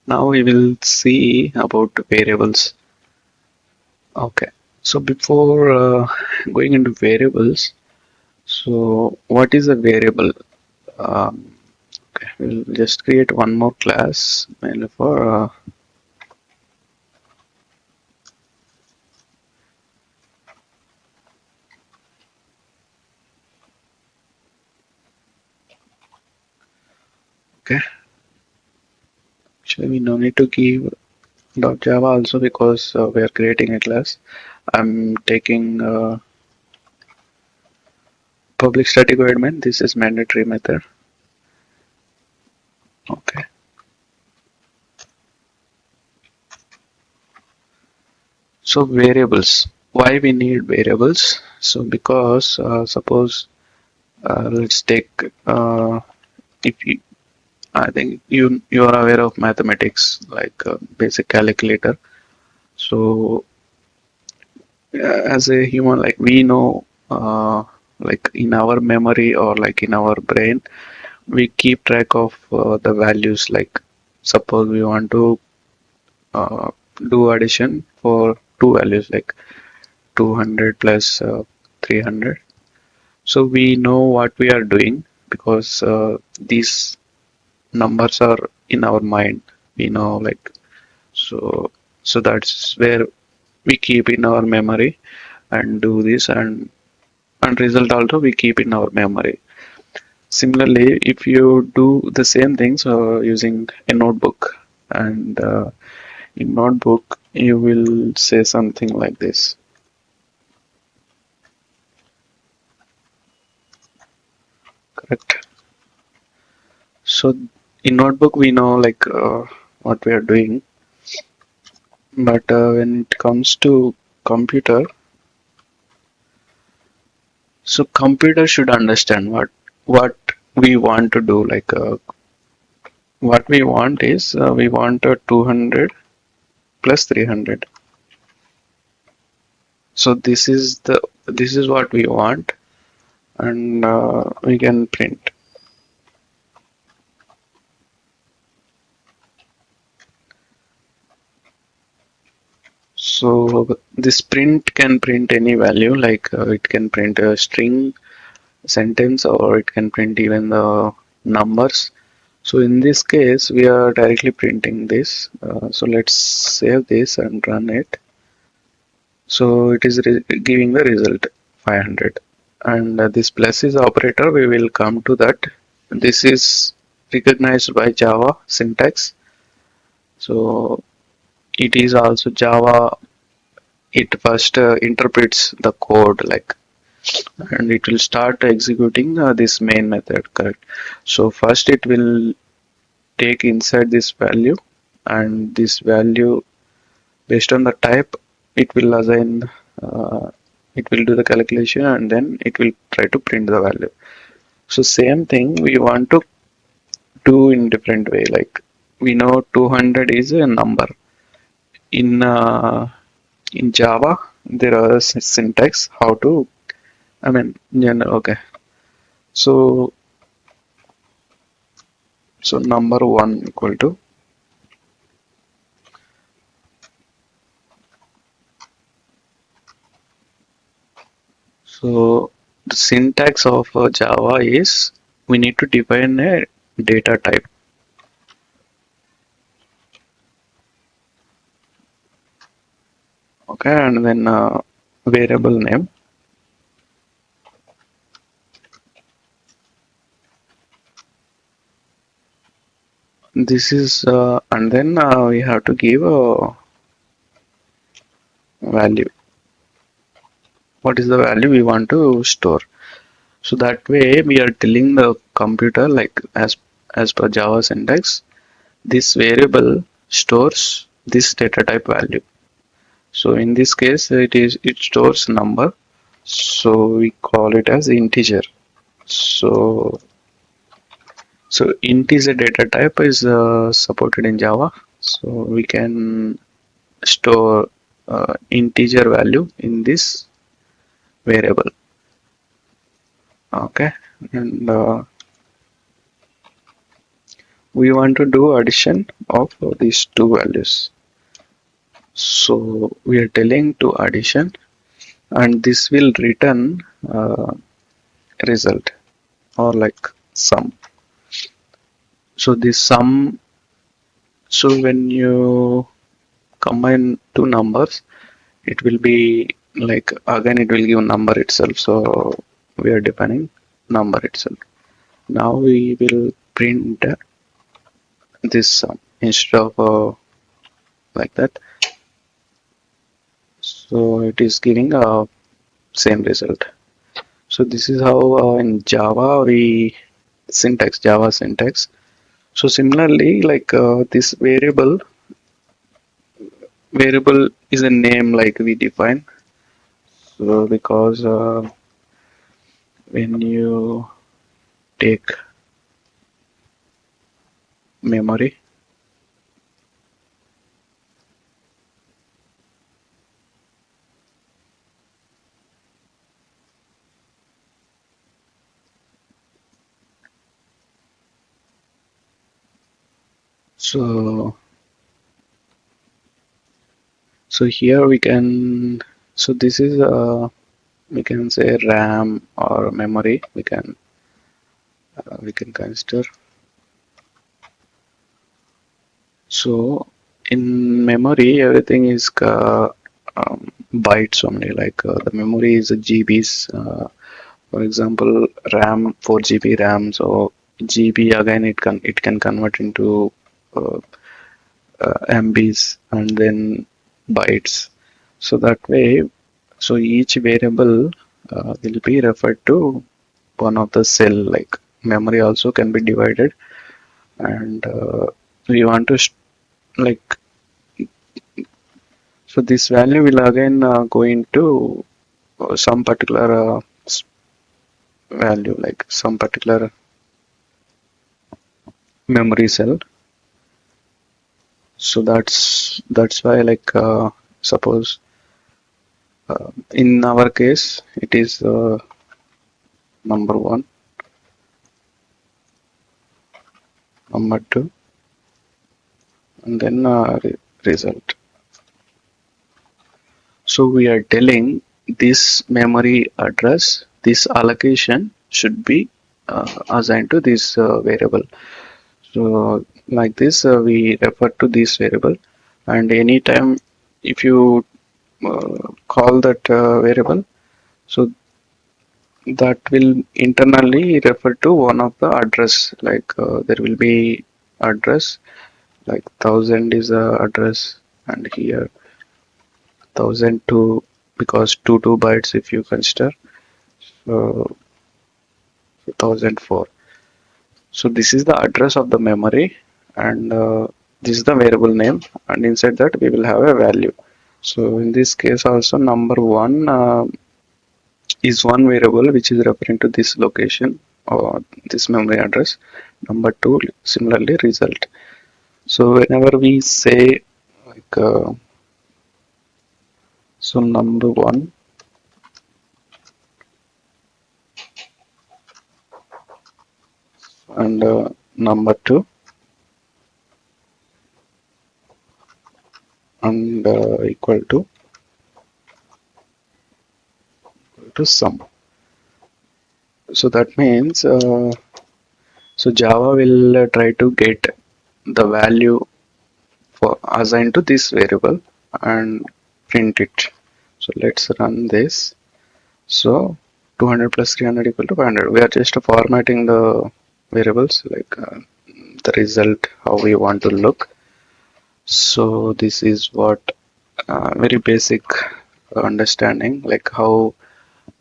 Now we will see about variables. Okay, so before going into variables, so what is a variable? Um, okay, we'll just create one more class mainly for okay. Actually, we no need to give .java also because we are creating a class. I'm taking public static void main. This is mandatory method. Okay. So variables. Why we need variables? So because suppose let's take if you, I think you are aware of mathematics like basic calculator. So as a human, like we know like in our memory or like in our brain, we keep track of the values. Like suppose we want to uh, do addition for two values like 200 plus 300. So we know what we are doing because these numbers are in our mind. We know like so so that's where we keep in our memory and do this and result also we keep in our memory. Similarly, if you do the same things using a notebook and in notebook you will say something like this, correct? So in notebook we know like what we are doing, but when it comes to computer, so computer should understand what we want to do. Like what we want is we want a 200 plus 300. So this is what we want, and we can print. So this print can print any value, like it can print a string, sentence, or it can print even the numbers. So in this case, we are directly printing this. So let's save this and run it. So it is giving the result 500. And this plus is operator, we will come to that. This is recognized by Java syntax. So it is also Java. It first interprets the code like, and it will start executing this main method, correct? So first it will take inside this value, and this value based on the type it will assign, uh, it will do the calculation and then it will try to print the value. So same thing we want to do in different way. Like we know 200 is a number in Java. There are syntax how to, I mean, general. Okay, so number one equal to, so the syntax of Java is we need to define a data type. Okay, and then variable name. This is and then we have to give a value. What is the value we want to store? So that way we are telling the computer like as per Java syntax, this variable stores this data type value. So in this case it stores number. So we call it as integer. So integer data type is supported in Java. So we can store integer value in this variable. Okay, and we want to do addition of these two values. So we are telling to addition, and this will return result or like sum. So this sum, so when you combine two numbers, it will be like again it will give number itself. So we are defining number itself. Now we will print this sum instead of like that. So it is giving a same result. So this is how in Java we Java syntax. So similarly, like this variable is a name like we define. So because when you take memory, so here we can, so this is we can say RAM or memory. We can consider. So in memory, everything is bytes only. Like the memory is a GBs. For example, RAM 4 GB RAM. So GB again it can convert into uh, MBs and then bytes. So that way, so each variable will be referred to one of the cell. Like memory also can be divided, and we want to like, so this value will again go into some particular value, like some particular memory cell. So that's why, like suppose in our case it is number one, number two, and then result. So we are telling this memory address, this allocation should be assigned to this variable. So like this, we refer to this variable, and anytime if you call that variable, so that will internally refer to one of the address. Like there will be address, like 1000 is the address, and here 1002, because 2 bytes if you consider, so 1004. So this is the address of the memory, and this is the variable name, and inside that we will have a value. So in this case also, number one is one variable which is referring to this location or this memory address. Number two, similarly, result. So whenever we say like so number one and number two and equal to sum. So that means so Java will try to get the value for assigned to this variable and print it. So let's run this. So 200 plus 300 equal to 500. We are just formatting the variables, like the result how we want to look. So this is what very basic understanding, like how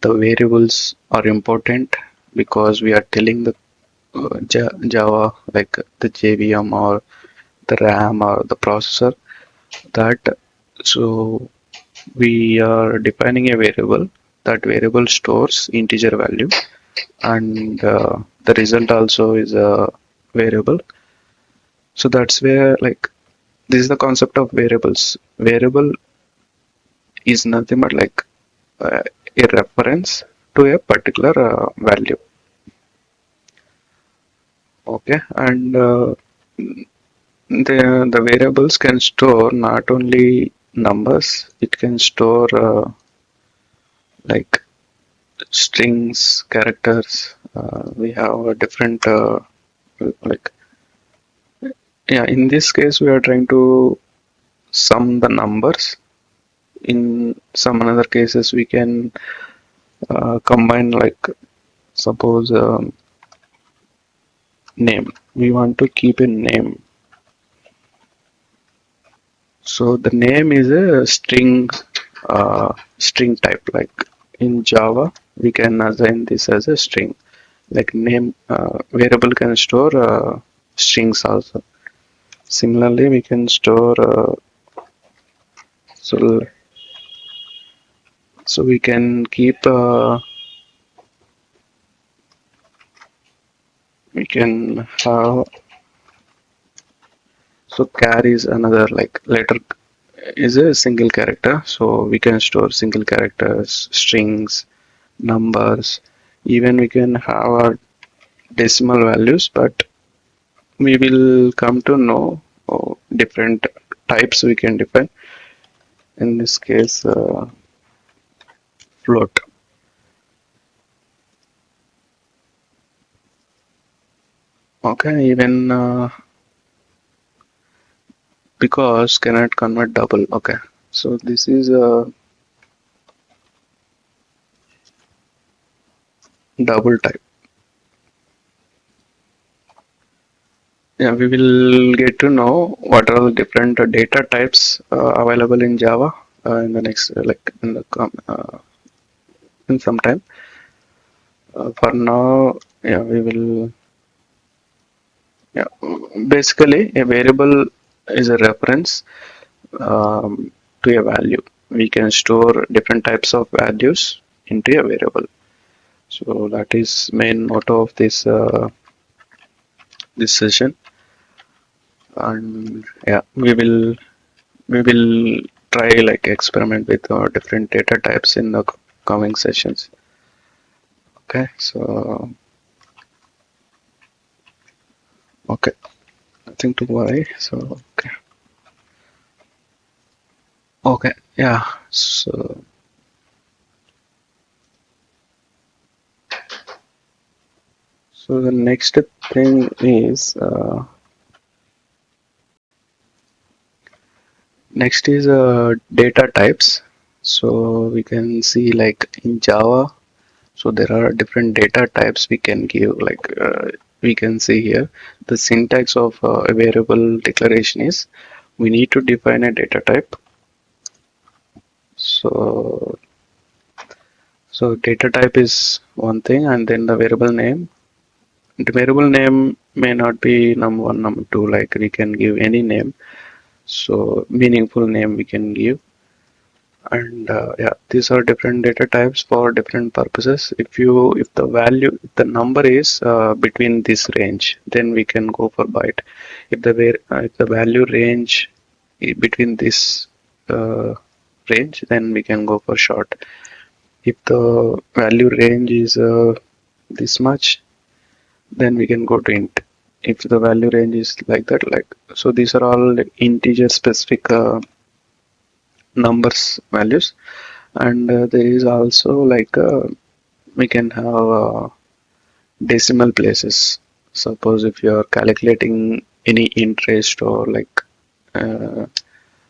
the variables are important, because we are telling the Java, like the JVM or the RAM or the processor, that so we are defining a variable. That variable stores integer value, and the result also is a variable. So that's where, like, this is the concept of variables. Variable is nothing but like a reference to a particular value. Okay, and the variables can store not only numbers, it can store like strings, characters. We have a different like yeah. In this case, we are trying to sum the numbers. In some other cases, we can combine, like suppose name. We want to keep a name. So the name is a string type. Like in Java, we can assign this as a string. Like name variable can store strings also. Similarly, we can store so we can keep we can have so char is another, like letter is a single character, so we can store single characters, strings, numbers. Even we can have our decimal values, but we will come to know different types we can define. In this case, float. Okay, even because cannot convert double. Okay, so this is a double type. Yeah, we will get to know what are the different data types available in Java in the next, like in some time. For now, yeah, we will. Yeah, basically, a variable is a reference to a value. We can store different types of values into a variable. So that is main motto of this session. And yeah, we will try like experiment with different data types in the coming sessions. Okay, so okay, nothing to worry. So okay, yeah. So the next thing is data types. So we can see like in Java. So there are different data types we can give. Like we can see here, the syntax of a variable declaration is we need to define a data type. So data type is one thing, and then the variable name. The variable name may not be num1, num2. Like we can give any name. So meaningful name we can give. And yeah, these are different data types for different purposes. If the number is between this range, then we can go for byte. If the value range between this range, then we can go for short. If the value range is this much, then we can go to int. If the value range is like that, like so, these are all integer specific numbers values. And there is also like we can have decimal places. Suppose if you are calculating any interest or like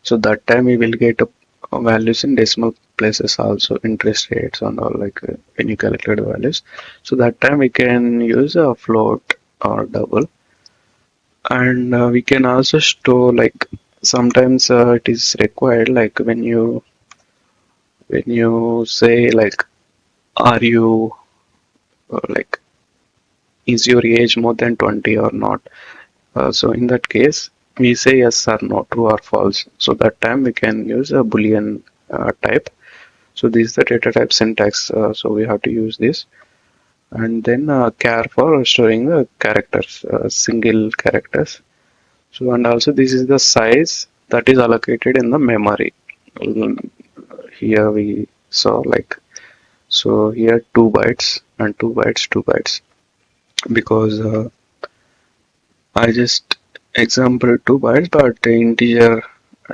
so that time we will get values in decimal places also, interest rates and all, like when you calculate the values. So that time we can use a float or double. And we can also store, like sometimes it is required, like when you say like, are you like, is your age more than 20 or not? So in that case, we say yes or no, true or false. So that time we can use a boolean type. So this is the data type syntax. So we have to use this. And then char for storing the characters, single characters. So and also this is the size that is allocated in the memory. Here we saw like, so here 2 bytes and 2 bytes, 2 bytes, because I just example 2 bytes, but the integer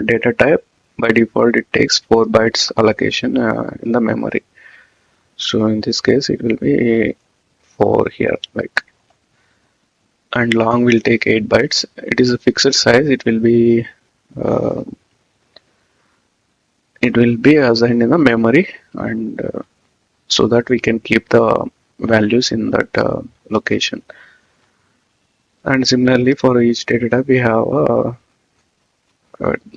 data type by default it takes 4 bytes allocation in the memory. So in this case it will be 4 here, like, and long will take 8 bytes. It is a fixed size. Uh, it will be assigned in the memory, and so that we can keep the values in that location. And similarly for each data type we have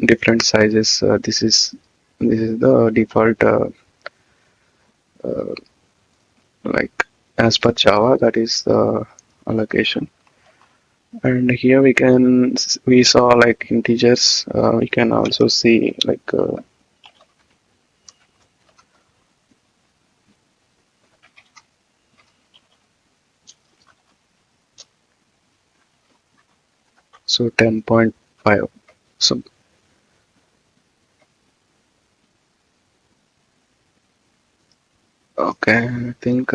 different sizes. This is the default uh, like as per Java, that is the allocation. And here we saw like integers. We can also see like so 10.5. So okay, I think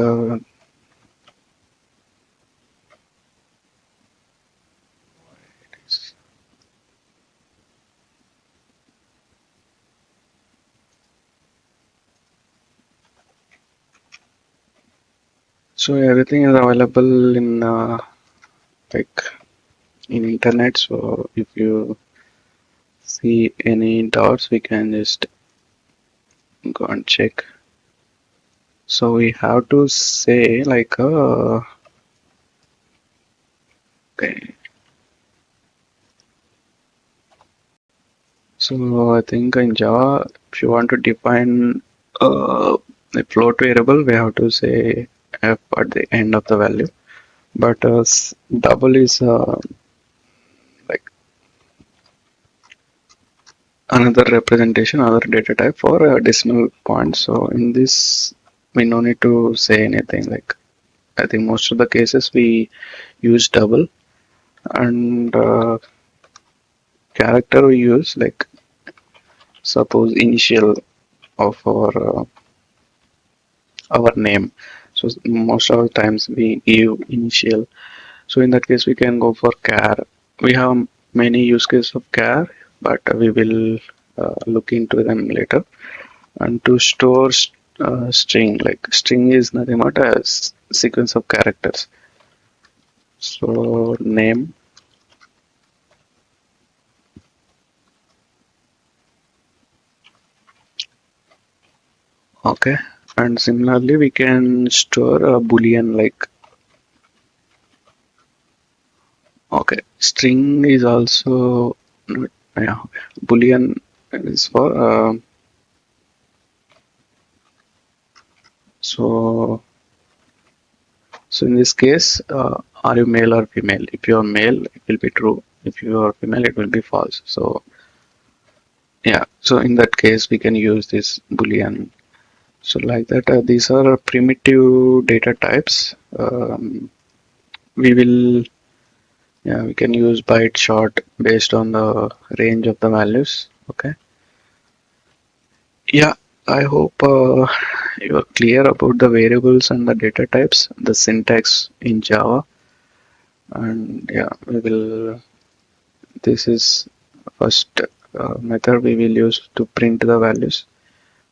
so everything is available in like in internet. So if you see any doubts, we can just go and check. So we have to say like okay. So I think in Java, if you want to define a float variable, we have to say f at the end of the value. But double is like another representation, another data type for decimal point. So in this, we no need to say anything. Like I think most of the cases we use double, and character we use like suppose initial of our name. So most of the times we give initial. So in that case we can go for char. We have many use cases of char, but we will look into them later. And to store string, like string is nothing but a sequence of characters. So name, okay, and similarly we can store a boolean like, okay, string is also yeah, boolean is for so so in this case, are you male or female? If you are male, it will be true. If you are female, it will be false. So yeah, so in that case, we can use this boolean. So like that, these are primitive data types. We will, yeah, we can use byte short based on the range of the values. Okay. Yeah, I hope you are clear about the variables and the data types, the syntax in Java, and yeah, we will. This is first method we will use to print the values,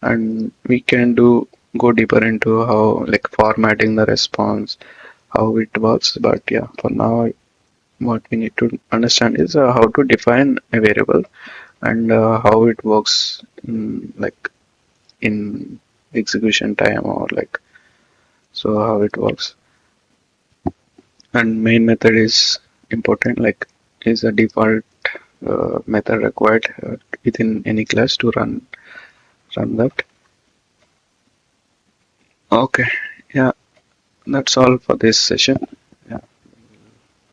and we can go deeper into how like formatting the response, how it works. But yeah, for now, what we need to understand is how to define a variable and how it works in like in execution time or like so how it works. And main method is important, like is a default method required within any class to run that. Okay, yeah, that's all for this session.